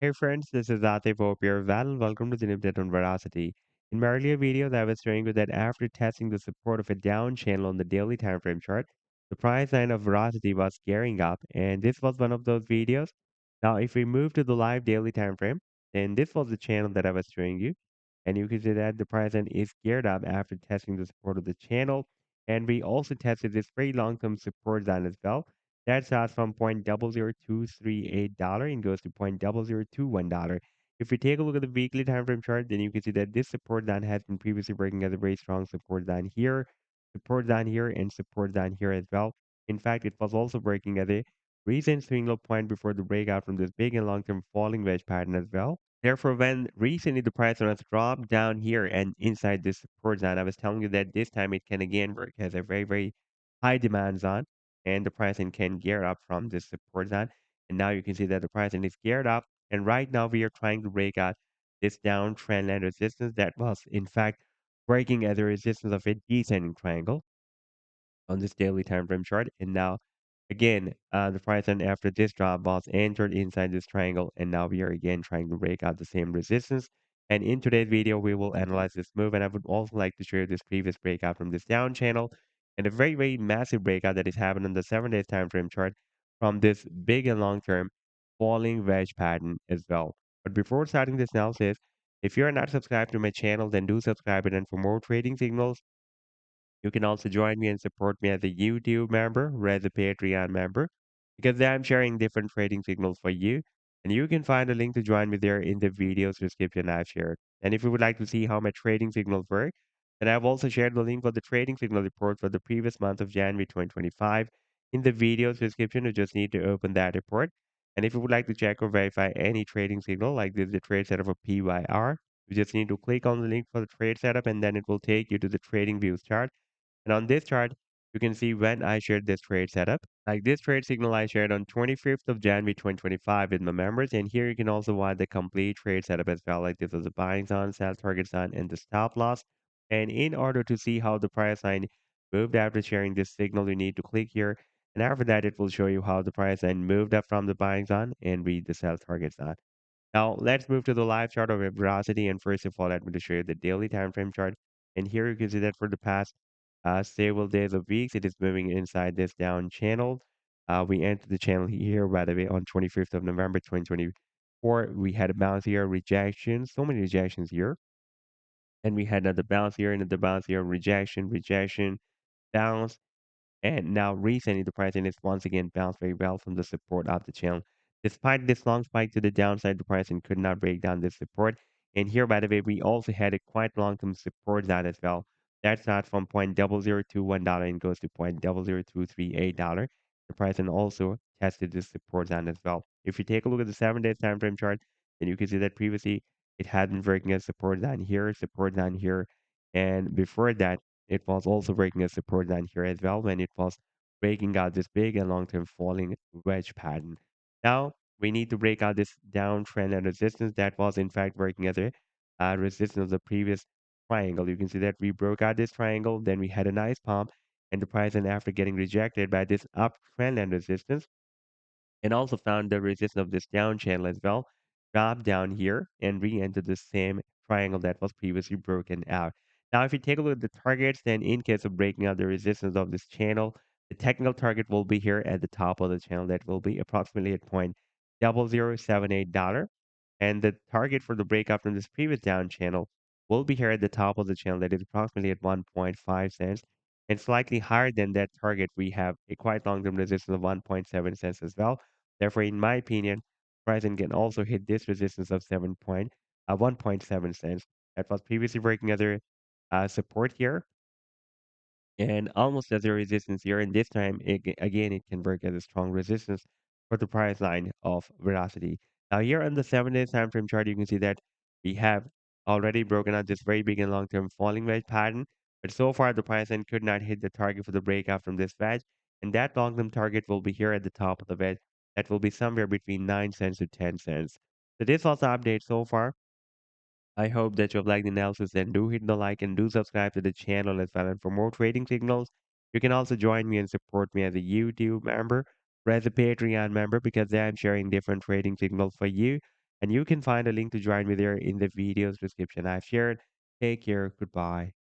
Hey friends, this is Atif Opier Val and welcome to the new update on Veracity. In my earlier videos, I was showing you that after testing the support of a down channel on the daily time frame chart, the price line of Veracity was gearing up, and this was one of those videos. Now, if we move to the live daily time frame, then this was the channel that I was showing you, and you can see that the price line is geared up after testing the support of the channel, and we also tested this very long-term support line as well that starts from $0.00238 and goes to $0.0021. If we take a look at the weekly time frame chart, then you can see that this support line has been previously working as a very strong support line here, and support line here as well. In fact, it was also working as a recent swing low point before the breakout from this big and long-term falling wedge pattern as well. Therefore, when recently the price has dropped down here and inside this support zone, I was telling you that this time it can again work as a very, very high demand zone and the pricing can gear up from this support zone. And now you can see that the pricing is geared up. And right now we are trying to break out this downtrend line resistance that was in fact breaking as a resistance of a descending triangle on this daily time frame chart. And now, again, the price line after this drop was entered inside this triangle, and now we are again trying to break out the same resistance. And in today's video, we will analyze this move, and I would also like to share this previous breakout from this down channel and a very, very massive breakout that is happening on the 7 days time frame chart from this big and long term falling wedge pattern as well. But before starting this analysis, if you are not subscribed to my channel, then do subscribe it. And for more trading signals, you can also join me and support me as a YouTube member or as a Patreon member because there I'm sharing different trading signals for you. And you can find a link to join me there in the video's description I've shared. And if you would like to see how my trading signals work, then I've also shared the link for the trading signal report for the previous month of January 2025 in the video's description. You just need to open that report. And if you would like to check or verify any trading signal, like this is the trade setup of PYR, you just need to click on the link for the trade setup and then it will take you to the trading views chart and on this chart, you can see when I shared this trade setup. Like this trade signal I shared on 25th of January 2025 with my members. And here you can also find the complete trade setup as well. Like this was the buying zone, sell target zone, and the stop loss. And in order to see how the price line moved after sharing this signal, you need to click here. And after that, it will show you how the price line moved up from the buying zone and read the sell target zone. Now let's move to the live chart of Veracity. And first of all, let me to show you the daily time frame chart. And here you can see that for the past stable days of weeks, it is moving inside this down channel. We entered the channel here, by the way, on 25th of November 2024. We had a bounce here, rejection, so many rejections here. And we had another bounce here, another bounce here, rejection, rejection, bounce. And now recently, the pricing is once again bounced very well from the support of the channel. Despite this long spike to the downside, the pricing could not break down this support. And here, by the way, we also had a quite long-term support zone as well. That starts from $0.0021 and goes to $0.00238. The pricing also tested this support zone as well. If you take a look at the 7 days time frame chart, then you can see that previously it had been breaking a support zone here, and before that it was also breaking a support line here as well when it was breaking out this big and long-term falling wedge pattern. Now we need to break out this downtrend and resistance that was in fact working as a resistance of the previous triangle. You can see that we broke out this triangle, then we had a nice pump, and the price and after getting rejected by this uptrend and resistance, and also found the resistance of this down channel as well, drop down here and re-enter the same triangle that was previously broken out. Now, if you take a look at the targets, then in case of breaking out the resistance of this channel, the technical target will be here at the top of the channel. That will be approximately at $0.0078. And the target for the breakout from this previous down channel will be here at the top of the channel. That is approximately at 1.5 cents and slightly higher than that target. We have a quite long-term resistance of 1.7 cents as well. Therefore, in my opinion, pricing can also hit this resistance of 1.7 cents. That was previously working as a support here and almost as a resistance here. And this time, again, it can work as a strong resistance for the price line of Veracity. Now, here on the 7 days time frame chart, you can see that we have already broken out this very big and long-term falling wedge pattern. But so far, the price line could not hit the target for the breakout from this wedge. And that long-term target will be here at the top of the wedge. That will be somewhere between 9 cents to 10 cents. So this was the update so far. I hope that you have liked the analysis and do hit the like and do subscribe to the channel as well. And for more trading signals, you can also join me and support me as a YouTube member or as a Patreon member because there I'm sharing different trading signals for you. And you can find a link to join me there in the video's description I've shared. Take care. Goodbye.